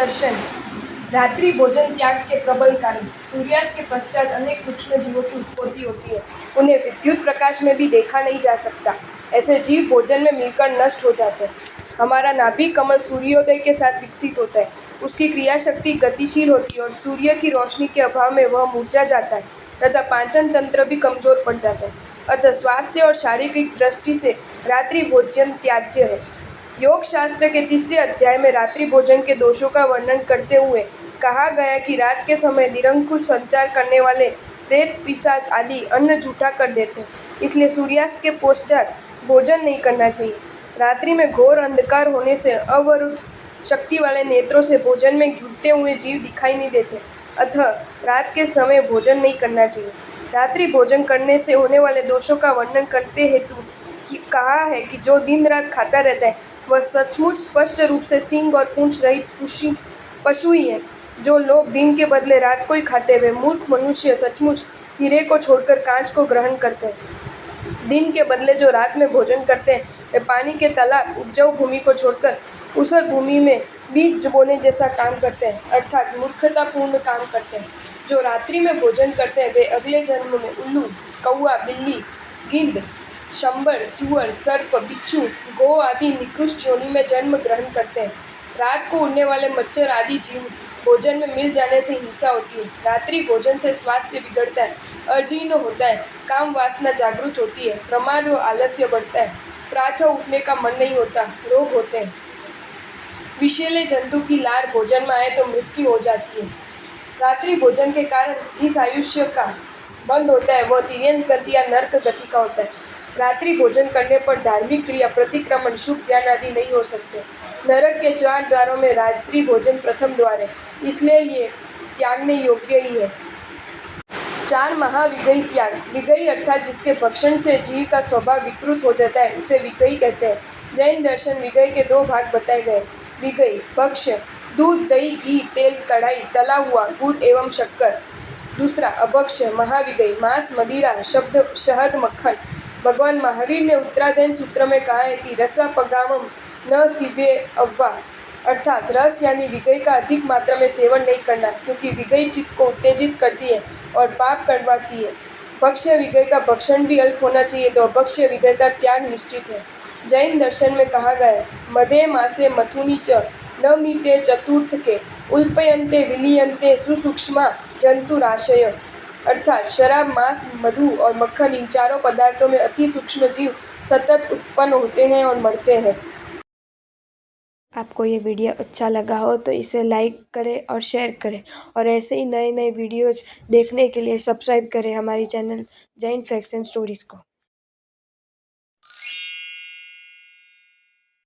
दर्शन। रात्रि भोजन त्याग के प्रबल कारण। सूर्यास्त के पश्चात अनेक सूक्ष्म जीवों की उत्पत्ति होती है। उन्हें विद्युत प्रकाश में भी देखा नहीं जा सकता। ऐसे जीव भोजन में मिलकर नष्ट हो जाते हैं। हमारा नाभिक कमल सूर्योदय के साथ विकसित होता है। उसकी क्रिया शक्ति गतिशील होती है और सूर्य की रोशनी के अभाव में वह मुरझा जाता है तथा पाचन तंत्र भी कमजोर पड़ जाता है। अतः स्वास्थ्य और शारीरिक दृष्टि से रात्रि भोजन त्याज्य है। योग शास्त्र के 3 अध्याय में रात्रि भोजन के दोषों का वर्णन करते हुए कहा गया कि रात के समय निरंकुश संचार करने वाले प्रेत पिशाच आदि अन्न जूठा कर देते हैं, इसलिए सूर्यास्त के पश्चात भोजन नहीं करना चाहिए। रात्रि में घोर अंधकार होने से अवरुद्ध शक्ति वाले नेत्रों से भोजन में घुरते हुए जीव दिखाई नहीं देते, अतः रात के समय भोजन नहीं करना चाहिए। रात्रि भोजन करने से होने वाले दोषों का वर्णन करते हेतु कहा है कि जो दिन रात खाता रहता है वह सचमुच स्पष्ट रूप से सींग और पूंछ रहित पशु ही है। जो लोग दिन के बदले रात को ही खाते वे मूर्ख मनुष्य सचमुच हीरे को छोड़कर कांच को ग्रहण करते हैं। दिन के बदले जो रात में भोजन करते हैं वे पानी के तालाब उपजाऊ भूमि को छोड़कर ऊसर भूमि में बीज बोने जैसा काम करते हैं, अर्थात मूर्खतापूर्ण काम करते हैं। जो रात्रि में भोजन करते हैं वे अगले जन्म में उल्लू, कौआ, बिल्ली, गिद्ध, शंबर, सुअर, सर्प, बिच्छू, गौ आदि निकृष्ट योनि में जन्म ग्रहण करते हैं। रात को उड़ने वाले मच्छर आदि जीव भोजन में मिल जाने से हिंसा होती है। रात्रि भोजन से स्वास्थ्य बिगड़ता है, अजीर्ण होता है, काम वासना जागृत होती है, प्रमाद व आलस्य बढ़ता है, प्रातः उठने का मन नहीं होता, रोग होते हैं। विषैले जंतु की लार भोजन में आए तो मृत्यु हो जाती है। रात्रि भोजन के कारण जिस आयुष्य का बंद होता है वह तिर्यंच गति या नर्क गति का होता है। रात्रि भोजन करने पर धार्मिक क्रिया, प्रतिक्रमण, शुभ ध्यान आदि नहीं हो सकते। नरक के 4 द्वारों में रात्रि भोजन प्रथम द्वार है, इसलिए ये त्यागने योग्य ही है। 4 महाविगई त्याग। विगई अर्थात जिसके भक्षण से जीव का स्वभाव विकृत हो जाता है उसे विगई कहते हैं। जैन दर्शन विगई के 2 भाग बताए गए। विगई भक्ष्य दूध, दही, घी, तेल, कढ़ाई, तला हुआ गुड़ एवं शक्कर। दूसरा अभक्ष्य महाविगई मांस, मदिरा, शहद, मक्खन। भगवान महावीर ने उत्तराधायन सूत्र में कहा है कि रसापगामम न सीवे अव्वा, अर्थात रस यानी विगई का अधिक मात्रा में सेवन नहीं करना, क्योंकि विगई चित्त को उत्तेजित करती है और पाप करवाती है। भक्ष्य विगई का भक्षण भी अल्प होना चाहिए तो अभक्ष्य विगई का त्याग निश्चित है। जैन दर्शन में कहा गया है मदे मासे मथुनी च नवनीते चतुर्थ के उल्पयंते विलीयंते सुसूक्ष्मा जंतुराशय, अर्थात शराब, मांस, मधु और मक्खन इन चारों पदार्थों में अति सूक्ष्म जीव सतत उत्पन्न होते हैं और मरते हैं। आपको ये वीडियो अच्छा लगा हो तो इसे लाइक करें और शेयर करें और ऐसे ही नए नए वीडियोज़ देखने के लिए सब्सक्राइब करें हमारी channel Jain facts and stories को।